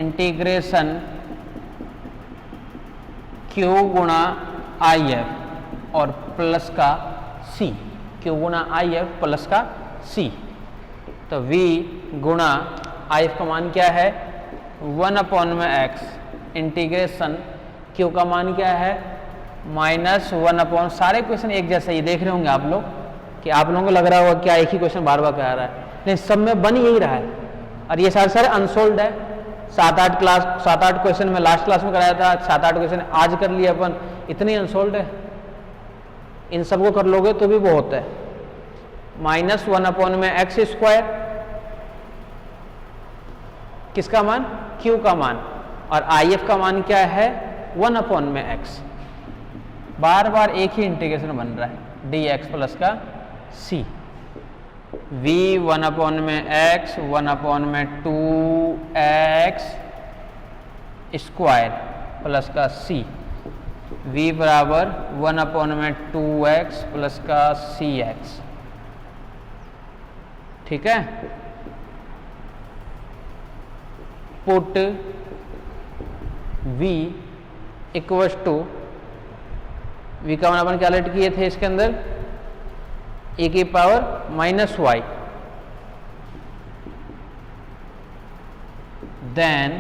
Integration Q गुणा IF और plus का C, Q गुणा IF प्लस का C। तो V गुणा IF का मान क्या है 1/x, इंटीग्रेशन Q का मान क्या है -1/, सारे क्वेश्चन एक जैसे ही देख रहे होंगे आप लोग कि आप लोगों को लग रहा होगा क्या एक ही क्वेश्चन बार बार करा रहा है, नहीं सब में बन यही रहा है। और ये सारे अनसोल्ड है। 7-8 क्वेश्चन में लास्ट क्लास में कराया था, 7-8 क्वेश्चन आज कर लिए अपन, इतनी अनसोल्ड है। इन सबको कर लोगे तो भी बहुत है। -1/x², किसका मान Q का मान, और IF का मान क्या है 1/x। बार बार एक ही इंटीग्रेशन बन रहा है dx प्लस का C। V 1/x 1/2x² plus का C, V बराबर 1/2x प्लस का CX। ठीक है, put V equals to, V का मान अपन कैलकुलेट किए थे इसके अंदर e⁻⁻y, देन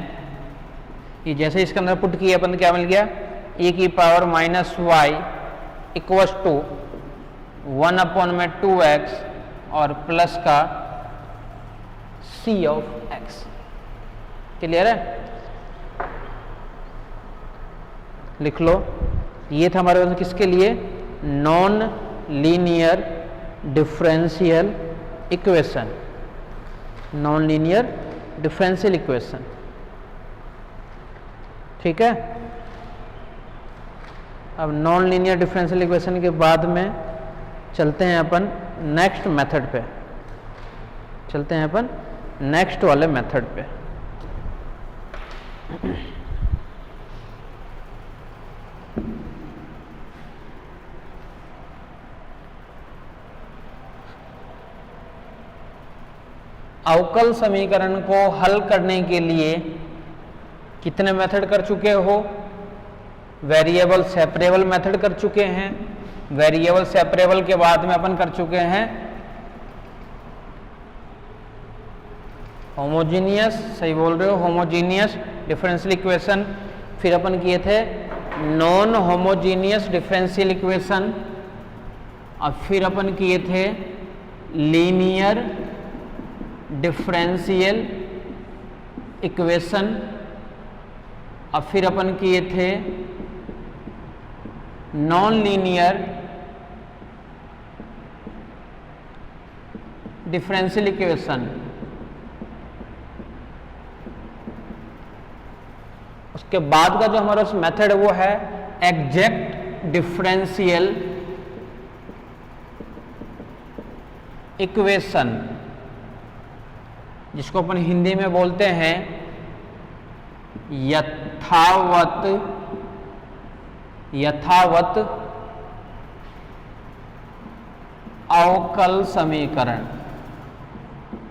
ये जैसे इसके अंदर पुट किए अपन क्या मिल गया e⁻⁻y इक्वल्स टू 1/2x और प्लस का C ऑफ x। क्लियर है, लिख लो। ये था हमारे पास किसके लिए, non linear differential equation, non linear differential equation. ठीक है, अब नॉन लीनियर डिफरेंशियल इक्वेशन के बाद में चलते हैं अपन नेक्स्ट मेथड पे, चलते हैं अपन नेक्स्ट वाले मेथड पे। अवकल समीकरण को हल करने के लिए कितने मेथड कर चुके हो, वेरिएबल सेपरेबल मेथड कर चुके हैं, वेरिएबल सेपरेबल के बाद में अपन कर चुके हैं होमोजीनियस, सही बोल रहे हो, होमोजीनियस डिफरेंशियल इक्वेशन, फिर अपन किए थे नॉन होमोजीनियस डिफरेंशियल इक्वेशन, और फिर अपन किए थे लीनियर डिफरेंशियल इक्वेशन, और फिर अपन किए थे नॉन लीनियर डिफरेंशियल इक्वेशन। उसके बाद का जो हमारा मेथड है वो है एग्जैक्ट डिफरेंशियल इक्वेशन, जिसको अपन हिंदी में बोलते हैं यथावत अवकल समीकरण,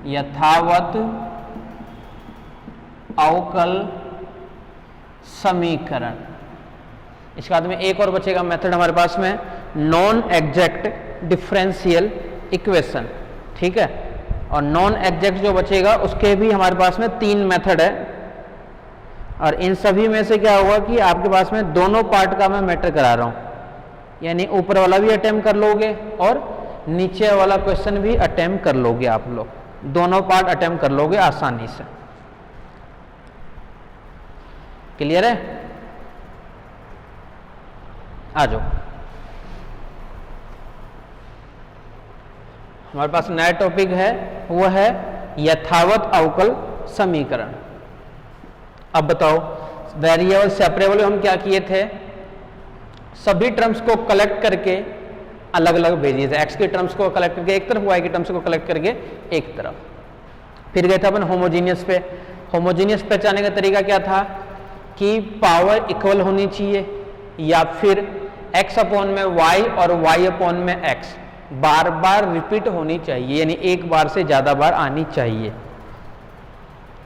यथावत अवकल समीकरण। इसके बाद में एक और बचेगा मेथड हमारे पास में नॉन एग्जैक्ट डिफरेंशियल इक्वेशन। ठीक है, और नॉन एग्जैक्ट जो बचेगा उसके भी हमारे पास में 3 मेथड है, और इन सभी में से क्या होगा कि आपके पास में दोनों पार्ट का मैं मैटर करा रहा हूं, यानी ऊपर वाला भी अटेम्प्ट कर लोगे और नीचे वाला क्वेश्चन भी अटेम्प्ट कर लोगे, आप लोग दोनों पार्ट अटेम्प्ट कर लोगे आसानी से। क्लियर है, आ जाओ। हमारे पास नया टॉपिक है, वो है यथावत अवकल समीकरण। अब बताओ, वेरिएबल सेपरेबल हम क्या किए थे, सभी टर्म्स को कलेक्ट करके अलग अलग भेजिए थे, एक्स के टर्म्स को कलेक्ट करके एक तरफ, वाई के टर्म्स को कलेक्ट करके एक तरफ। फिर गए थे अपन होमोजीनियस पे। होमोजीनियस पहचानने का तरीका क्या था कि पावर इक्वल होनी चाहिए, या फिर x अपॉन में y और y अपॉन में x बार बार रिपीट होनी चाहिए, यानी एक बार से ज्यादा बार आनी चाहिए।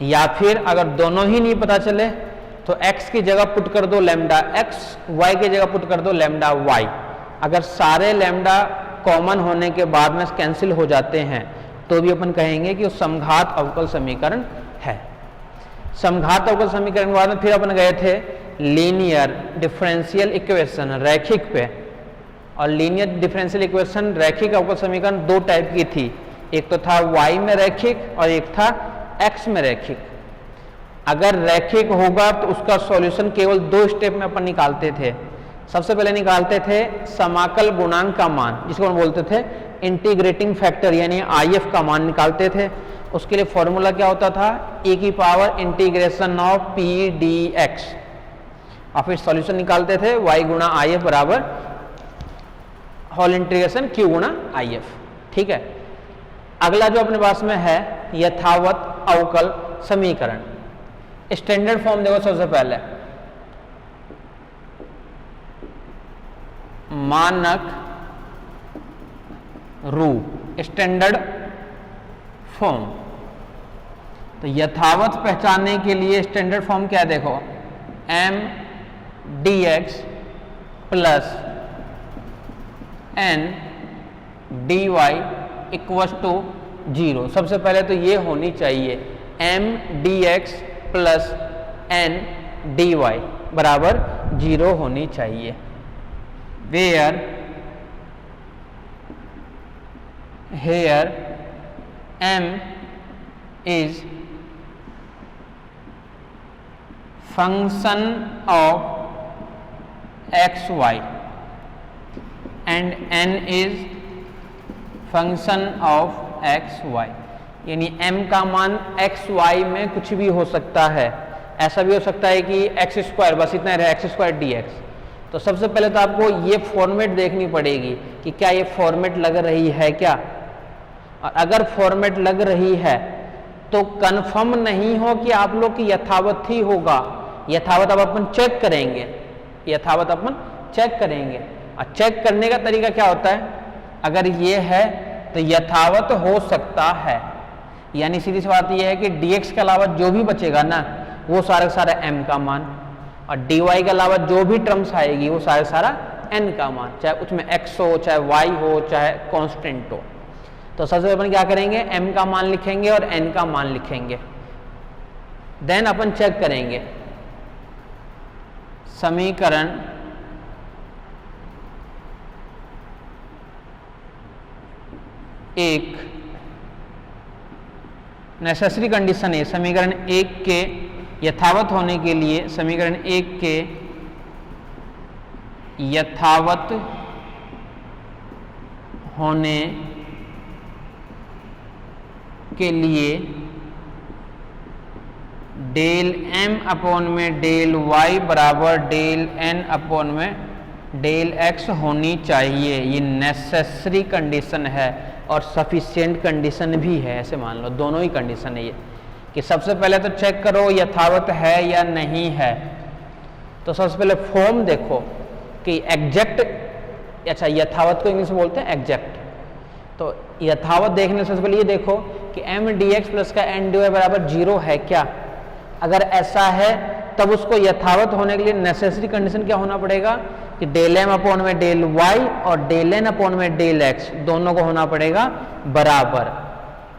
या फिर अगर दोनों ही नहीं पता चले तो x की जगह पुट कर दो लैम्डा x, y की जगह पुट कर दो लैम्डा y। अगर सारे लैम्डा कॉमन होने के बाद में कैंसिल हो जाते हैं तो भी अपन कहेंगे कि वो समघात अवकल समीकरण है। समघात अवकल समीकरण के बाद में फिर अपन गए थे लीनियर डिफरेंशियल इक्वेशन, रैखिक पे। और लीनियर डिफरेंशियल इक्वेशन, रैखिक अवकल समीकरण दो टाइप की थी, एक तो था y में रैखिक और एक था x में रैखिक। अगर रैखिक होगा तो उसका सॉल्यूशन केवल दो स्टेप में अपन निकालते थे। सबसे पहले निकालते थे समाकल गुणांक का मान, जिसको हम बोलते थे इंटीग्रेटिंग फैक्टर, यानी IF का मान निकालते थे। उसके लिए फॉर्मूला क्या होता था, e की power integration of p dx, और फिर सॉल्यूशन निकालते थे y गुणा IF बराबर होल इंटीग्रेशन q गुणा IF। ठीक है, अगला जो अपने पास में है यथावत अवकल समीकरण। स्टैंडर्ड फॉर्म देखो, सबसे पहले मानक रूप, स्टैंडर्ड फॉर्म। तो यथावत पहचानने के लिए स्टैंडर्ड फॉर्म क्या है, देखो m dx plus n dy equals to 0। सबसे पहले तो ये होनी चाहिए m dx plus n dy बराबर 0 होनी चाहिए। Where here m is function of xy and n is function of xy, यानी m का मान xy में कुछ भी हो सकता है। ऐसा भी हो सकता है कि एक्स स्क्वायर, बस इतना रहे एक्स स्क्वायर dx। तो सबसे पहले तो आपको ये फॉर्मेट देखनी पड़ेगी कि क्या ये फॉर्मेट लग रही है क्या, और अगर फॉर्मेट लग रही है तो कंफर्म नहीं हो कि आप लोग की यथावत ही होगा। यथावत अब अपन चेक करेंगे, यथावत अपन चेक करेंगे। और चेक करने का तरीका क्या होता है, अगर ये है तो यथावत हो सकता है, यानी सीधी सी बात यह है कि dx के अलावा जो भी बचेगा ना वो सारा सारा m का मान, और dy के अलावा जो भी टर्म्स आएगी वो सारा सारा n का मान, चाहे उसमें x हो, चाहे y हो, चाहे कांस्टेंट हो। तो सबसे अपन क्या करेंगे, m का मान लिखेंगे और n का मान लिखेंगे, देन अपन चेक करेंगे समीकरण एक नेसेसरी कंडीशन है, समीकरण एक के यथावत होने के लिए, समीकरण एक के यथावत होने के लिए डेल m अपॉन में डेल y बराबर डेल n अपॉन में डेल x होनी चाहिए। ये नेसेसरी कंडीशन है और सफिशिएंट कंडीशन भी है, ऐसे मान लो दोनों ही कंडीशन है ये, कि सबसे पहले तो चेक करो यथावत है या नहीं है। तो सबसे पहले फॉर्म देखो कि एग्जैक्ट, अच्छा यथावत को इंग्लिश में बोलते हैं एग्जैक्ट। तो यथावत देखने से पहले ये देखो कि m dx प्लस का n dy बराबर 0 है क्या। अगर ऐसा है तब उसको यथावत होने के लिए नेसेसरी कंडीशन क्या होना पड़ेगा कि डेल m अपॉन में डेल y और डेल n अपॉन में डेल x दोनों को होना पड़ेगा बराबर।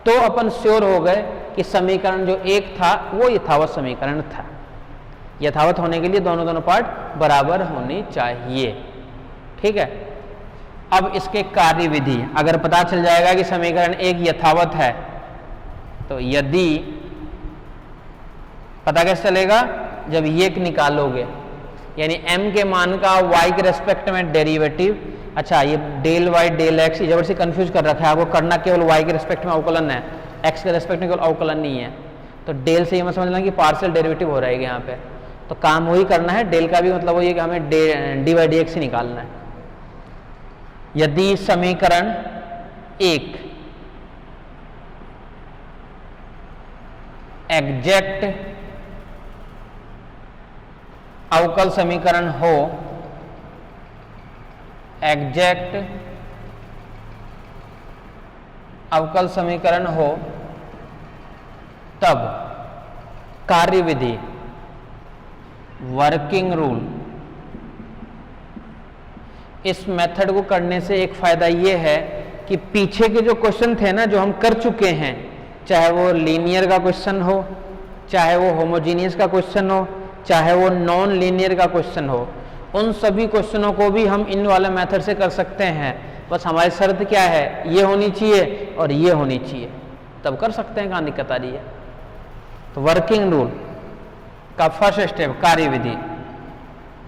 तो अपन श्योर हो गए कि समीकरण जो एक था वो यथावत समीकरण था। यथावत होने के लिए दोनों पार्ट बराबर होनी चाहिए। ठीक है, अब इसके कार्य विधि, अगर पता चल जाएगा कि समीकरण एक यथावत है तो यदि, पता कैसे चलेगा, जब ये निकालोगे, यानी m के मान का y के रेस्पेक्ट में डेरिवेटिव। अच्छा ये डेल y डेल x जबरदस्ती कंफ्यूज कर रखा है, आपको करना केवल y के रेस्पेक्ट में अवकलन है, x के रेस्पेक्ट में केवल अवकलन नहीं है। तो डेल से ये मत समझना कि पार्शियल डेरिवेटिव हो रहा है यहाँ पे, तो काम वही करना है। डेल का भी मतलब वही है कि हमें dy dx ही निकालना है। यदि समीकरण एक एग्जैक्ट अवकल समीकरण हो, एग्जैक्ट अवकल समीकरण हो, तब कार्यविधि, वर्किंग रूल। इस मेथड को करने से एक फायदा ये है कि पीछे के जो क्वेश्चन थे ना, जो हम कर चुके हैं, चाहे वो लीनियर का क्वेश्चन हो, चाहे वो होमोजीनियस का क्वेश्चन हो, चाहे वो नॉन लीनियर का क्वेश्चन हो, उन सभी क्वेश्चनों को भी हम इन वाले मेथड से कर सकते हैं। बस हमारी शर्त क्या है, ये होनी चाहिए और ये होनी चाहिए, तब कर सकते हैं, कहाँ दिक्कत आ रही है। तो वर्किंग रूल का फर्स्ट स्टेप कार्यविधि,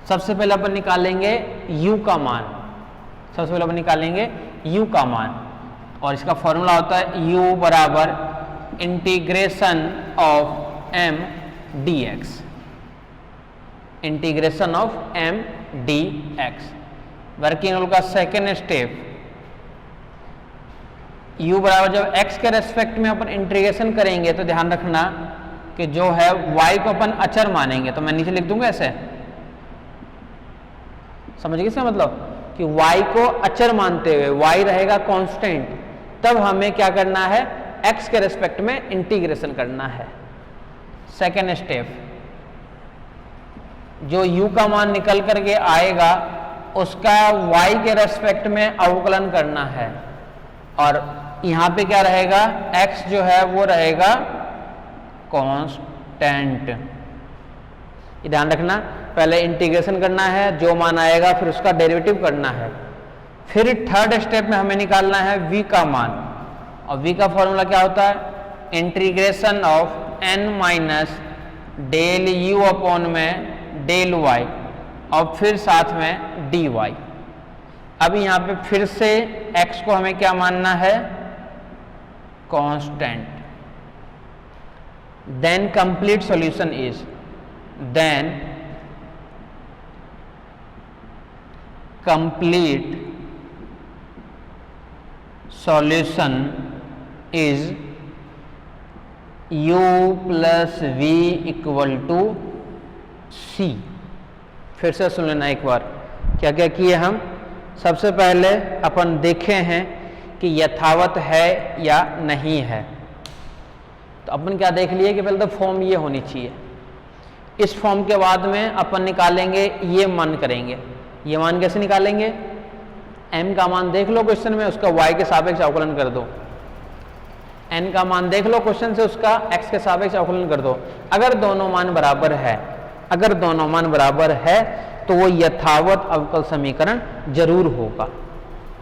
सबसे पहले अपन निकालेंगे u का मान। सबसे पहले अपन निकालेंगे u का मान, और इसका फॉर्मूला होता है u बराबर integration of m dx, integration of m dx। Working rule का सेकेंड स्टेप, u बराबर जब x के रेस्पेक्ट में अपन इंटीग्रेशन करेंगे तो ध्यान रखना कि जो है y को अपन अचर मानेंगे, तो मैं नीचे लिख दूंगा ऐसे, समझ गए इसका मतलब कि y को अचर मानते हुए y रहेगा कांस्टेंट, तब हमें क्या करना है, x के रेस्पेक्ट में इंटीग्रेशन करना है। सेकेंड स्टेप, जो u का मान निकल करके आएगा उसका y के रेस्पेक्ट में अवकलन करना है, और यहां पे क्या रहेगा, x जो है वो रहेगा कांस्टेंट। ध्यान रखना, पहले इंटीग्रेशन करना है, जो मान आएगा फिर उसका डेरिवेटिव करना है। फिर थर्ड स्टेप में हमें निकालना है v का मान, और v का फॉर्मूला क्या होता है, integration of n minus del u upon में डेल y, और फिर साथ में dy। अब यहाँ पे फिर से x को हमें क्या मानना है, constant. Then complete solution is, then complete solution is u plus v equal to c। फिर से सुन लेना एक बार, क्या क्या किए हम। सबसे पहले अपन देखे हैं कि यथावत है या नहीं है, तो अपन क्या देख लिए कि पहले तो फॉर्म ये होनी चाहिए। इस फॉर्म के बाद में अपन निकालेंगे, ये मान करेंगे। ये मान कैसे निकालेंगे, m का मान देख लो क्वेश्चन में, उसका y के सापेक्ष अवकलन कर दो। n का मान देख लो क्वेश्चन से, उसका x के सापेक्ष अवकलन कर दो। अगर दोनों मान बराबर है, अगर दोनों मान बराबर है तो वो यथावत अवकल समीकरण जरूर होगा।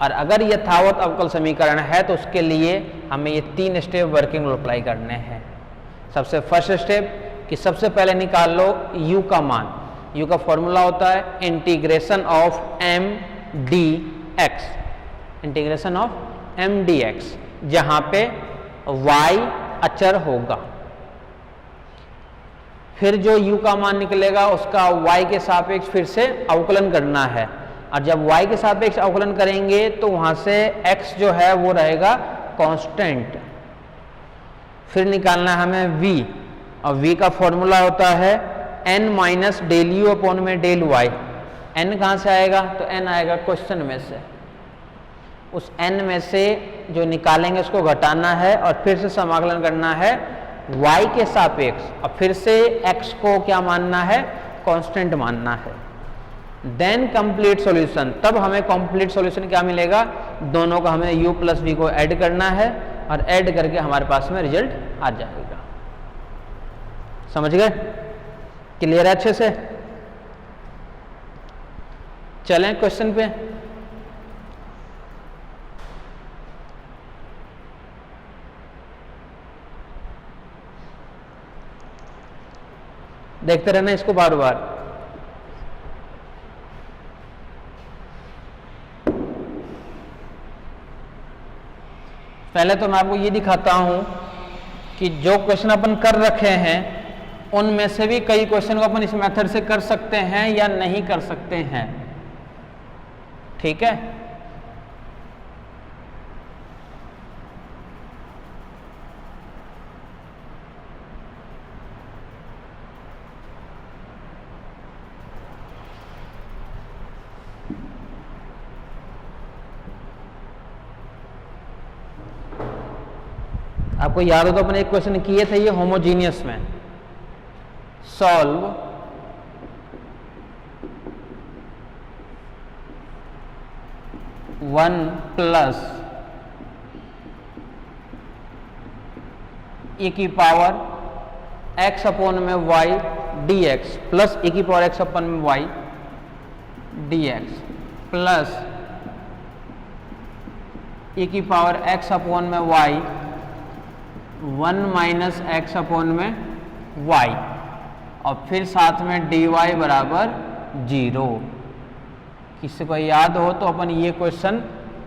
और अगर यथावत अवकल समीकरण है तो उसके लिए हमें ये तीन स्टेप वर्किंग रूल अप्लाई करने हैं। सबसे फर्स्ट स्टेप कि सबसे पहले निकाल लो u का मान। u का फॉर्मूला होता है integration of m dx, integration of m dx, जहां पे y अचर होगा। फिर जो u का मान निकलेगा उसका y के सापेक्ष फिर से अवकलन करना है, और जब y के सापेक्ष अवकलन करेंगे तो वहां से x जो है वो रहेगा कांस्टेंट। फिर निकालना है हमें v, और v का फॉर्मूला होता है n minus del u upon में डेल y। n कहाँ से आएगा, तो n आएगा क्वेश्चन में से, उस n में से जो निकालेंगे उसको घटाना है और फिर से समाकलन करना है y के सापेक्ष, और फिर से x को क्या मानना है, कांस्टेंट मानना है। देन कंप्लीट सॉल्यूशन, तब हमें कंप्लीट सॉल्यूशन क्या मिलेगा, दोनों का हमें u प्लस v को ऐड करना है, और ऐड करके हमारे पास में रिजल्ट आ जाएगा। समझ गए, क्लियर है अच्छे से। चलें क्वेश्चन पे। देखते रहना इसको बार बार। पहले तो मैं आपको ये दिखाता हूं कि जो क्वेश्चन अपन कर रखे हैं उनमें से भी कई क्वेश्चन को अपन इस मेथड से कर सकते हैं या नहीं कर सकते हैं। ठीक है, आपको याद हो तो अपने एक क्वेश्चन किए थे ये होमोजीनियस में, सॉल्व वन प्लस e की पावर x अपॉन में y dx प्लस e की पावर x अपॉन में y dx प्लस e की पावर x अपॉन में y 1 माइनस x अपॉन में y और फिर साथ में dy बराबर 0। किसी को याद हो तो अपन ये क्वेश्चन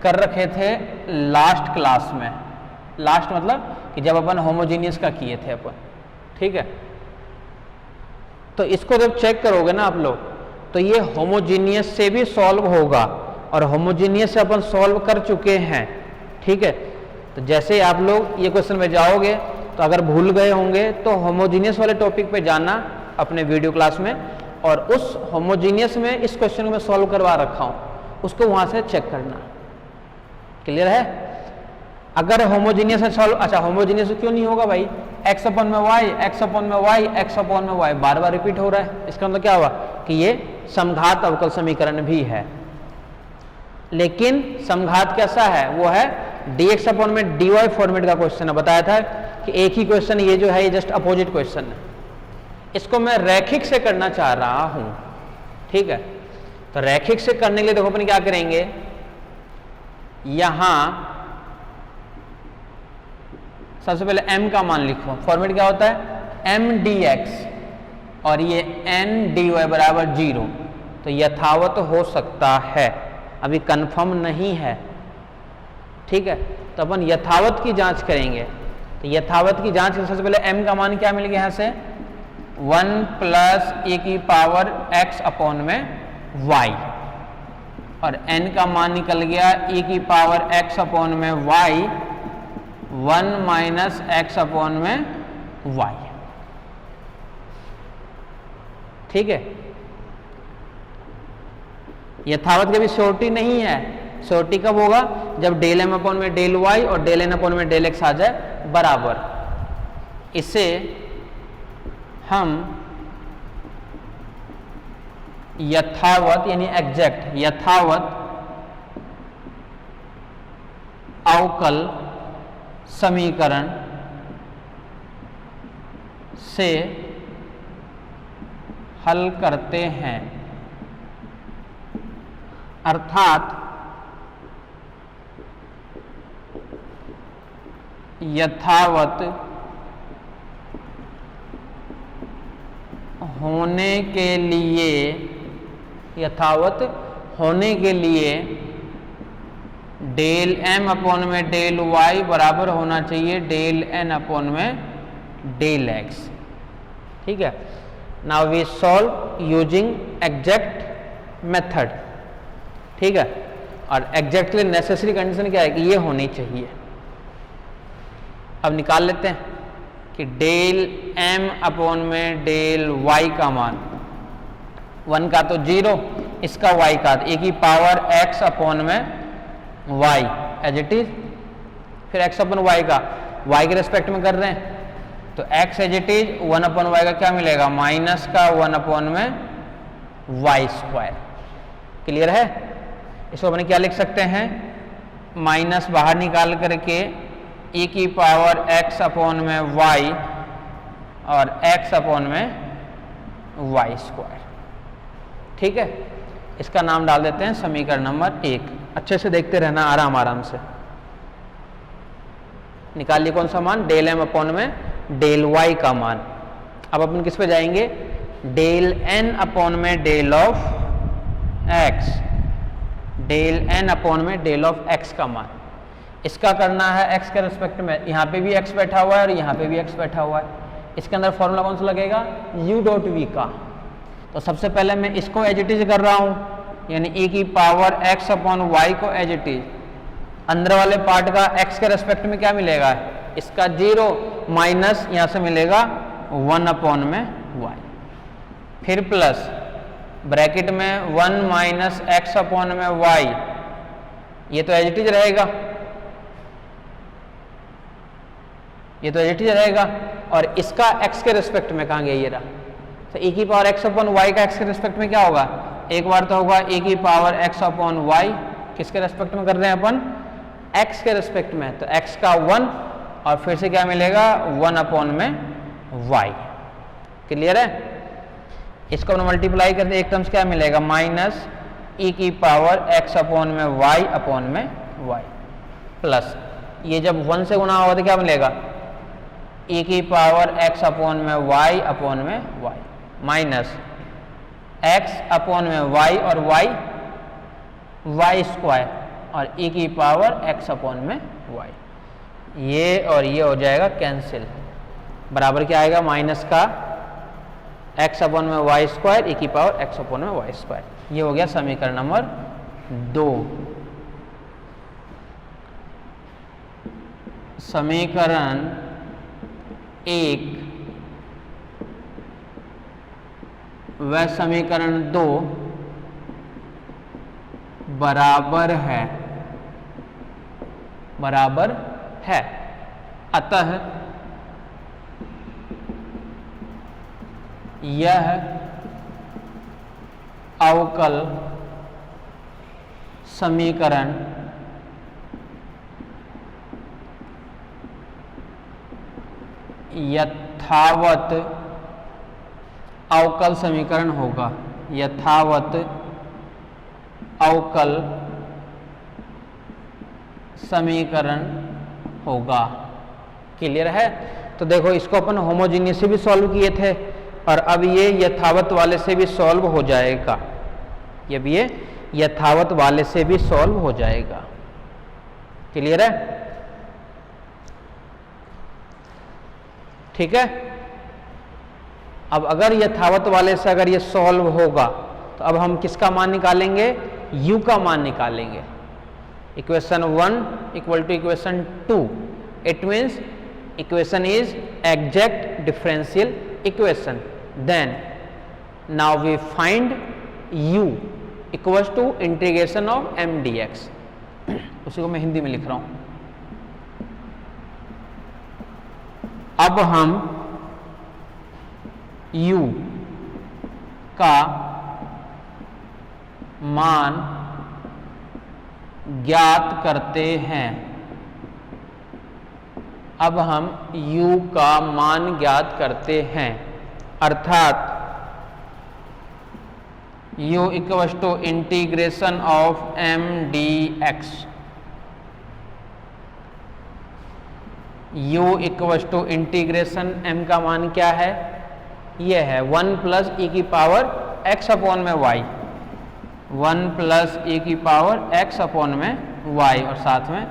कर रखे थे लास्ट क्लास में। लास्ट मतलब कि जब अपन होमोजीनियस का किए थे अपन, ठीक है। तो इसको जब चेक करोगे ना आप लोग तो ये होमोजीनियस से भी सॉल्व होगा और होमोजीनियस से अपन सॉल्व कर चुके हैं, ठीक है। तो जैसे आप लोग ये क्वेश्चन में जाओगे तो अगर भूल गए होंगे तो होमोजीनियस वाले टॉपिक पे जाना अपने वीडियो क्लास में, और उस होमोजीनियस में इस क्वेश्चन को मैं सॉल्व करवा रखा हूं, उसको वहां से चेक करना। क्लियर है? अगर होमोजीनियस है सॉल्व, अच्छा होमोजीनियस क्यों नहीं होगा भाई, x अपॉन में y, x अपॉन में y, x अपॉन में y बार बार रिपीट हो रहा है, इसका मतलब क्या हुआ कि ये समघात अवकल समीकरण भी है। लेकिन समघात कैसा है, वो है dx अपॉन में dy फॉर्मेट का क्वेश्चन है। बताया था कि एक ही क्वेश्चन ये जो है ये जस्ट अपोजिट क्वेश्चन है, इसको मैं रैखिक से करना चाह रहा हूं, ठीक है। तो रैखिक से करने के लिए देखो अपन क्या करेंगे, यहां सबसे पहले m का मान लिखो, फॉर्मेट क्या होता है m dx और ये n dy बराबर 0। तो यथावत हो सकता है, अभी कंफर्म नहीं है, ठीक है। तो अपन यथावत की जांच करेंगे। तो यथावत की जांच सबसे पहले m का मान क्या मिल गया यहां से 1 प्लस e की पावर x अपॉन में y, और n का मान निकल गया e की पावर x अपॉन में y 1 माइनस x अपॉन में y, ठीक है। यथावत कभी श्योरिटी नहीं है, श्योरिटी कब होगा जब डेल m अपॉन में डेल y और डेल n अपॉन में डेल x आ जाए बराबर। इसे हम यथावत यानी एग्जैक्ट यथावत अवकल समीकरण से हल करते हैं, अर्थात यथावत होने के लिए, यथावत होने के लिए डेल m अपॉन में डेल y बराबर होना चाहिए डेल n अपॉन में डेल x, ठीक है। Now we solve using exact method, ठीक है। और एग्जैक्टली नेसेसरी कंडीशन क्या है कि ये होनी चाहिए। अब निकाल लेते हैं कि डेल m अपॉन में डेल y का मान 1 का तो 0, इसका y का e की पावर x अपॉन में y एज इट इज, फिर x अपॉन y का y के रेस्पेक्ट में कर रहे हैं तो x as it is 1 upon y का क्या मिलेगा माइनस का 1 अपॉन में y स्क्वायर। क्लियर है? इसको अपने क्या लिख सकते हैं, माइनस बाहर निकाल करके e की पावर x अपॉन में y और x अपॉन में y स्क्वायर, ठीक है। इसका नाम डाल देते हैं समीकरण नंबर 1। अच्छे से देखते रहना, आराम आराम से निकालिए कौन सा मान, डेल m अपॉन में डेल y का मान। अब अपन किस पे जाएंगे, डेल n अपॉन में del of x, del n upon में डेल ऑफ x का मान। इसका करना है x के रिस्पेक्ट में, यहाँ पे भी x बैठा हुआ है और यहाँ पे भी x बैठा हुआ है। इसके अंदर फॉर्मूला कौन सा लगेगा, u डॉट v का। तो सबसे पहले मैं इसको एज इट इज कर रहा हूँ, यानी e की पावर x अपॉन y को एज इट इज, अंदर वाले पार्ट का x के रेस्पेक्ट में क्या मिलेगा, इसका 0 माइनस यहाँ से मिलेगा 1 अपॉन में y, फिर प्लस ब्रैकेट में 1 माइनस x अपॉन में y, ये तो एज इट इज रहेगा, ये तो एज इट इज रहेगा। और इसका x के रेस्पेक्ट में कहाँ गया, ये रहा, तो e की पावर x अपॉन y का x के रिस्पेक्ट में क्या होगा, एक बार तो होगा e की पावर x अपॉन y, किसके रेस्पेक्ट में कर रहे हैं अपन, x के रेस्पेक्ट में, तो x का 1 और फिर से क्या मिलेगा 1 अपॉन में y। क्लियर है? इसको हम मल्टीप्लाई करते एक टर्म्स क्या मिलेगा, माइनस e की पावर x अपॉन में y अपॉन में y, प्लस ये जब 1 से गुना होगा तो क्या मिलेगा, e की पावर x अपॉन में y अपॉन में y, माइनस x अपॉन में y और y स्क्वायर और e की पावर x अपॉन में y, ये और ये हो जाएगा कैंसिल, बराबर क्या आएगा, माइनस का x अपॉन में y स्क्वायर e की पावर x अपॉन में y स्क्वायर। ये हो गया समीकरण नंबर 2। समीकरण 1 व समीकरण 2 बराबर है, अतः यह अवकल समीकरण यथावत अवकल समीकरण होगा, यथावत अवकल समीकरण होगा। क्लियर है? तो देखो इसको अपन होमोजीनियस से भी सॉल्व किए थे और अब ये यथावत वाले से भी सॉल्व हो जाएगा, ये यथावत वाले से भी सॉल्व हो जाएगा। क्लियर है? ठीक है। अब अगर यथावत वाले से अगर ये सॉल्व होगा तो अब हम किसका मान निकालेंगे, u का मान निकालेंगे। Equation 1 equal to equation 2, it means equation is exact differential equation. Then now we find u equals to integration of m dx। उसी को मैं हिंदी में लिख रहा हूं। अब हम u का मान ज्ञात करते हैं। अब हम u का मान ज्ञात करते हैं, अर्थात u equals to integration of m dx। u equals to integration m का मान क्या है, ये है 1 प्लस e की पावर x अपॉन में y, 1 प्लस e की पावर x अपॉन में y और साथ में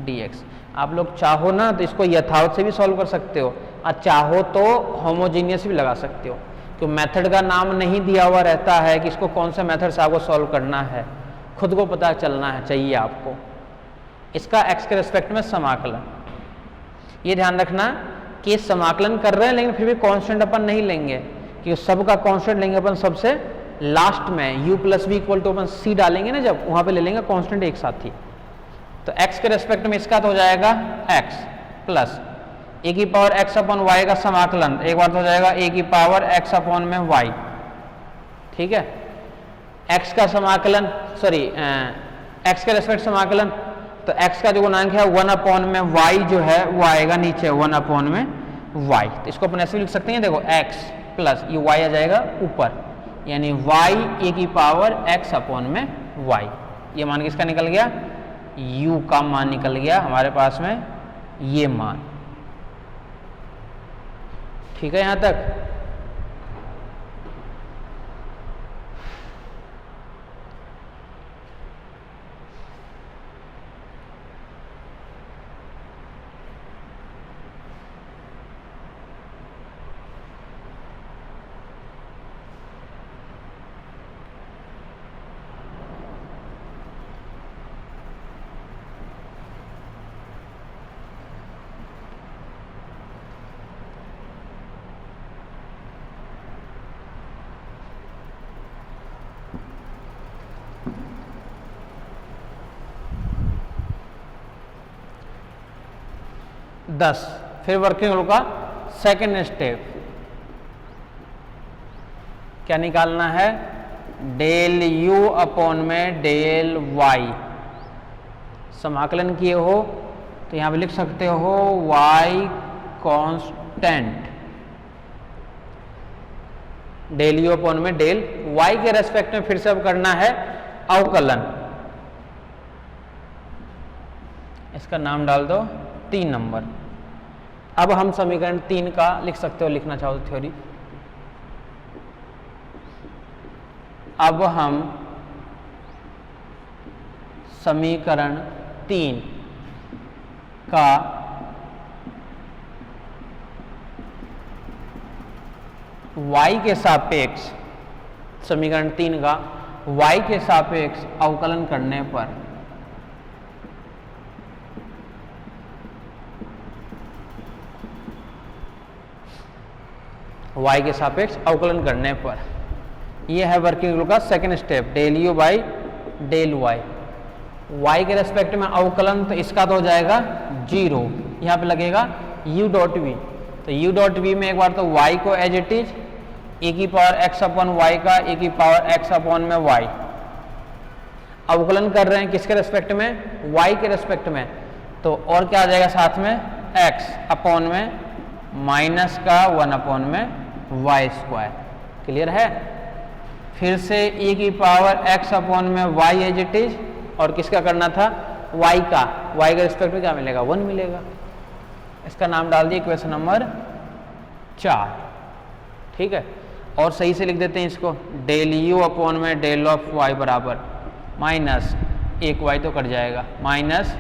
dx। आप लोग चाहो ना तो इसको यथावत से भी सॉल्व कर सकते हो और चाहो तो होमोजीनियस भी लगा सकते हो, क्योंकि मेथड का नाम नहीं दिया हुआ रहता है कि इसको कौन सा मेथड से आपको सॉल्व करना है, खुद को पता चलना है चाहिए आपको। इसका x के रिस्पेक्ट में समाकलन, ये ध्यान रखना कि समाकलन कर रहे हैं लेकिन फिर भी कांस्टेंट अपन नहीं लेंगे, क्योंकि सबका कांस्टेंट लेंगे अपन सबसे लास्ट में। u plus b equal to अपन c डालेंगे ना, जब वहां पे ले लेंगे कांस्टेंट एक साथ ही। तो x के रेस्पेक्ट में इसका तो हो जाएगा x प्लस ए की पावर x अपॉन y का समाकलन, एक बार तो हो जाएगा a की पावर x अपॉन में y। ठीक है, x का समाकलन x के रेस्पेक्ट समाकलन, तो x का जो गुणांक है 1 अपॉन में y जो है वो आएगा नीचे 1 अपॉन में y। तो इसको अपन ऐसे लिख सकते हैं, देखो x प्लस ये y आ जाएगा ऊपर, यानी y e की पावर x अपॉन में y। ये मान किसका निकल गया, u का मान निकल गया हमारे पास में, ये मान। ठीक है, यहां तक फिर वर्किंग रूल का सेकेंड स्टेप। क्या निकालना है, डेल यू अपॉन में डेल वाई। समाकलन किए हो तो यहाँ पे लिख सकते हो y constant, del u upon में डेल वाई के रेस्पेक्ट में फिर से अब करना है अवकलन। इसका नाम डाल दो 3 नंबर। अब हम समीकरण 3 का लिख सकते हो, लिखना चाहो तो थ्योरी। अब हम समीकरण 3 का y के सापेक्ष, समीकरण 3 का y के सापेक्ष अवकलन करने पर y के सापेक्ष अवकलन करने पर यह है वर्किंग रूल का second step, del u by del y. y के रेस्पेक्ट में अवकलन, तो इसका तो हो जाएगा 0, यहाँ पे लगेगा u डॉट वी। तो u डॉट वी में एक बार तो y को एज इट इज e की पावर x अपॉन y का e की पावर x अपॉन में y, अवकलन कर रहे हैं किसके रेस्पेक्ट में, y के रेस्पेक्ट में। तो और क्या आ जाएगा साथ में, x अपॉन में माइनस का 1 अपॉन में वाई स्क्वायर। क्लियर है। फिर से e की पावर x अपॉन में y एज इट इज, और किसका करना था, y का, y के रिस्पेक्ट में क्या मिलेगा, 1 मिलेगा। इसका नाम डाल दिए इक्वेशन नंबर 4। ठीक है, और सही से लिख देते हैं इसको, डेल यू अपॉन में डेल ऑफ y बराबर माइनस एक y तो कट जाएगा, माइनस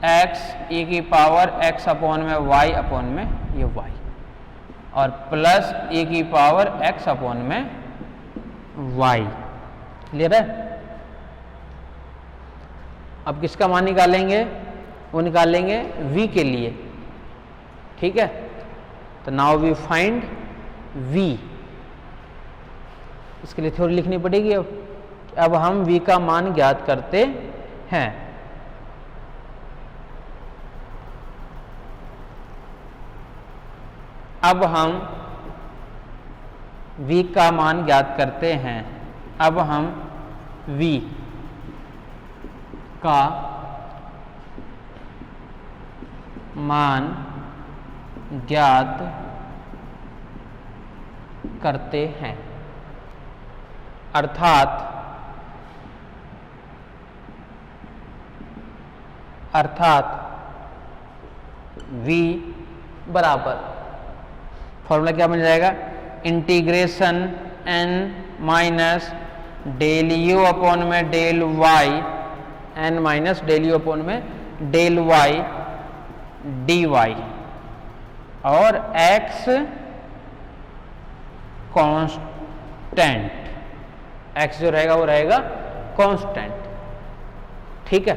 x e की पावर x अपॉन में y अपॉन में ये y, और प्लस e की पावर x अपॉन में y। क्लियर है। अब किसका मान निकालेंगे, वो निकालेंगे v के लिए। ठीक है, तो नाउ वी फाइंड v। इसके लिए थ्योरी लिखनी पड़ेगी। अब हम v का मान ज्ञात करते हैं। अब हम v का मान ज्ञात करते हैं। अब हम v का मान ज्ञात करते हैं, अर्थात v बराबर, फॉर्मूला क्या बन जाएगा, integration n minus del u upon में del y, n minus del u upon में डेल वाई डी वाई, और x कांस्टेंट, x जो रहेगा वो रहेगा कांस्टेंट। ठीक है,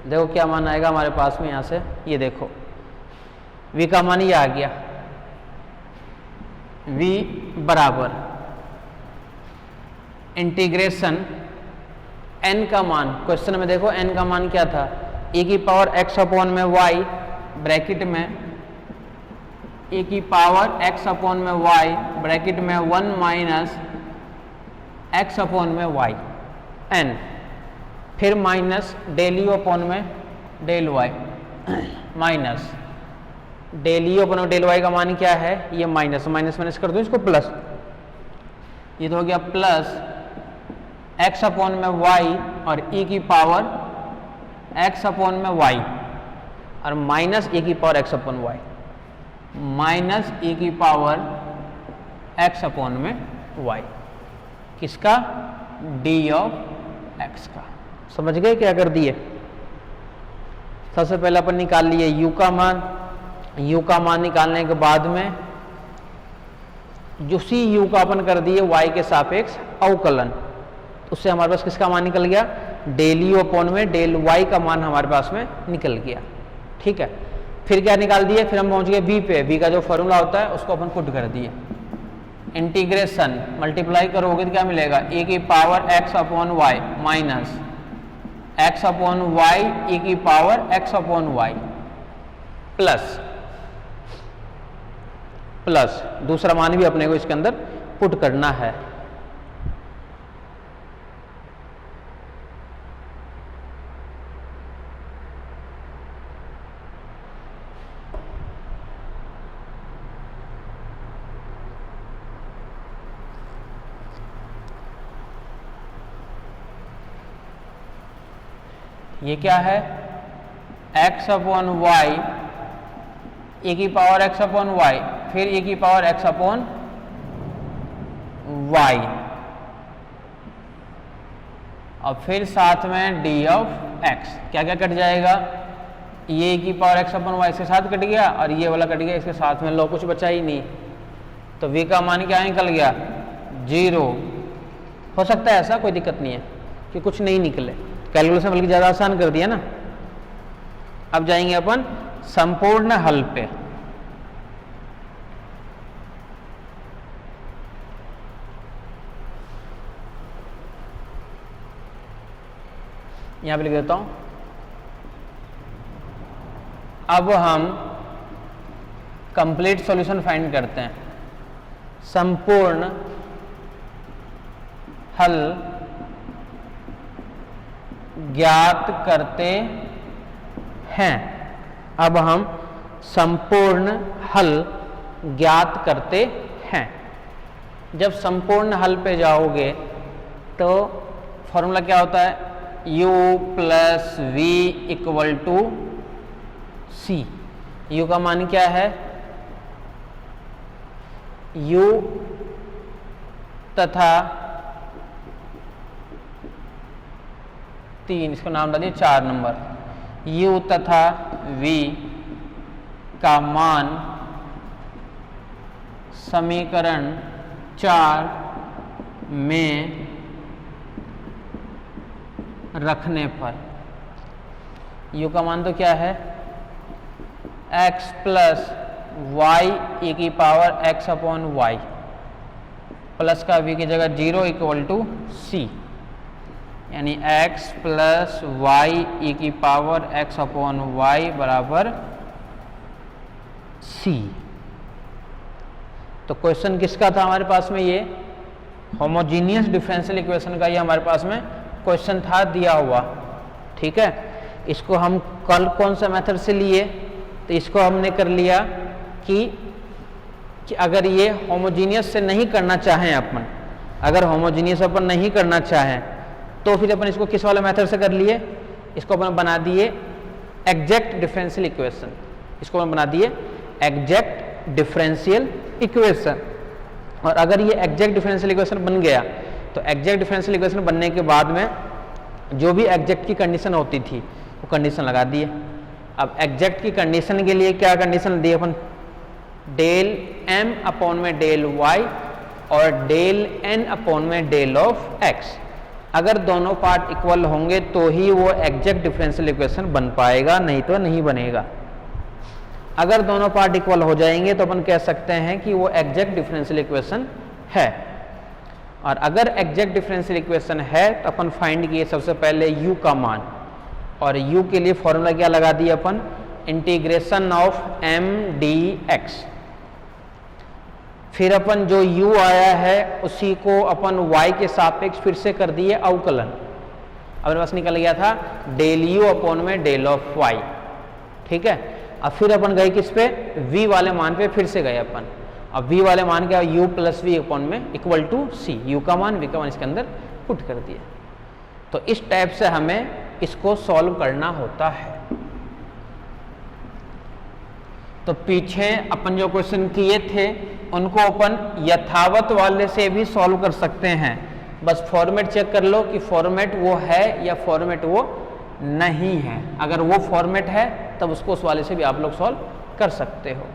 देखो क्या मान आएगा हमारे पास में, यहां से ये देखो v का मान ये आ गया, v बराबर इंटीग्रेशन n का मान, क्वेश्चन में देखो n का मान क्या था, e की पावर x अपॉन में y ब्रैकेट में, e की पावर x अपॉन में y ब्रैकेट में 1 माइनस x अपॉन में y n, फिर माइनस डेल यू अपॉन में del y, minus del u upon में डेल वाई का मान क्या है, ये माइनस माइनस माइनस कर दो इसको प्लस, ये तो हो गया प्लस x अपॉन में y और e की पावर x अपॉन में y, और माइनस e की power x upon y, minus e की पावर x अपॉन में y, किसका, d ऑफ x का। समझ गए क्या कर दिए। सबसे पहले अपन निकाल लिए u का मान, u का मान निकालने के बाद में उसी u का अपन कर दिए y के सापेक्ष अवकलन, उससे हमारे पास किसका मान निकल गया, डेल यू अपॉन में डेल y का मान हमारे पास में निकल गया। ठीक है, फिर क्या निकाल दिए, फिर हम पहुंच गए v पे। v का जो फॉर्मूला होता है उसको अपन पुट कर दिए। इंटीग्रेशन मल्टीप्लाई करोगे तो क्या मिलेगा, e की power x upon y minus x upon y e की power x upon y plus दूसरा मान भी अपने को इसके अंदर पुट करना है। ये क्या है, x अपॉन वाई e की पावर x अपॉन वाई, फिर e की पावर x अपॉन वाई, और फिर साथ में d ऑफ x। क्या क्या कट जाएगा, ये e की पावर x अपॉन वाई इसके साथ कट गया और ये वाला कट गया इसके साथ में, लो कुछ बचा ही नहीं। तो v का मान क्या निकल गया, 0। हो सकता है ऐसा, कोई दिक्कत नहीं है कि कुछ नहीं निकले, कैलकुलेशन बल्कि ज़्यादा आसान कर दिया ना। अब जाएंगे अपन संपूर्ण हल पे। यहां पे लिख देता हूं। अब हम कंप्लीट सॉल्यूशन फाइंड करते हैं। संपूर्ण हल ज्ञात करते हैं। अब हम संपूर्ण हल ज्ञात करते हैं। जब संपूर्ण हल पे जाओगे तो फॉर्मूला क्या होता है, u plus v equal to c। u का मान क्या है, u तथा 3, इसको नाम डालिए 4 नंबर, u तथा v का मान समीकरण 4 में रखने पर u का मान तो क्या है, x प्लस वाई e की power x upon y, plus का v की जगह 0 इक्वल टू c, यानी x प्लस वाई e की पावर x अपॉन वाई बराबर c। तो क्वेश्चन किसका था हमारे पास में, ये होमोजीनियस डिफरेंशियल इक्वेशन का ये हमारे पास में क्वेश्चन था दिया हुआ। ठीक है, इसको हम कल कौन सा मेथड से लिए, तो इसको हमने कर लिया कि अगर ये होमोजीनियस से नहीं करना चाहें अपन, अगर होमोजीनियस अपन नहीं करना चाहें तो फिर अपन इसको किस वाले मेथड से कर लिए, इसको अपन बना दिए एग्जैक्ट डिफरेंशियल इक्वेशन। इसको अपन बना दिए एग्जैक्ट डिफरेंशियल इक्वेशन। और अगर ये एग्जैक्ट डिफरेंशियल इक्वेशन बन गया तो एग्जैक्ट डिफरेंशियल इक्वेशन बनने के बाद में जो भी एग्जैक्ट की कंडीशन होती थी वो कंडीशन लगा दिए। अब एग्जैक्ट की कंडीशन के लिए क्या कंडीशन दी अपन, डेल m अपॉन में डेल y और डेल n अपॉन में डेल ऑफ x। अगर दोनों पार्ट इक्वल होंगे तो ही वो एग्जैक्ट डिफरेंशियल इक्वेशन बन पाएगा, नहीं तो नहीं बनेगा। अगर दोनों पार्ट इक्वल हो जाएंगे तो अपन कह सकते हैं कि वो एग्जैक्ट डिफरेंशियल इक्वेशन है। और अगर एग्जैक्ट डिफरेंशियल इक्वेशन है तो अपन फाइंड किए सबसे पहले u का मान, और u के लिए फॉर्मूला क्या लगा दिया अपन, इंटीग्रेशन ऑफ m dx। फिर अपन जो u आया है उसी को अपन y के सापेक्ष फिर से कर दिए अवकलन। अब बस निकल गया था डेल u अपॉन में डेल ऑफ y। ठीक है, अब फिर अपन गए किस पे, v वाले मान पे फिर से गए अपन। अब v वाले मान क्या, u प्लस वी अपॉन में इक्वल टू c, u का मान v का मान इसके अंदर पुट कर दिया। तो इस टाइप से हमें इसको सॉल्व करना होता है। तो पीछे अपन जो क्वेश्चन किए थे उनको अपन यथावत वाले से भी सॉल्व कर सकते हैं। बस फॉर्मेट चेक कर लो कि फॉर्मेट वो है या फॉर्मेट वो नहीं है। अगर वो फॉर्मेट है तब उसको उस वाले से भी आप लोग सॉल्व कर सकते हो।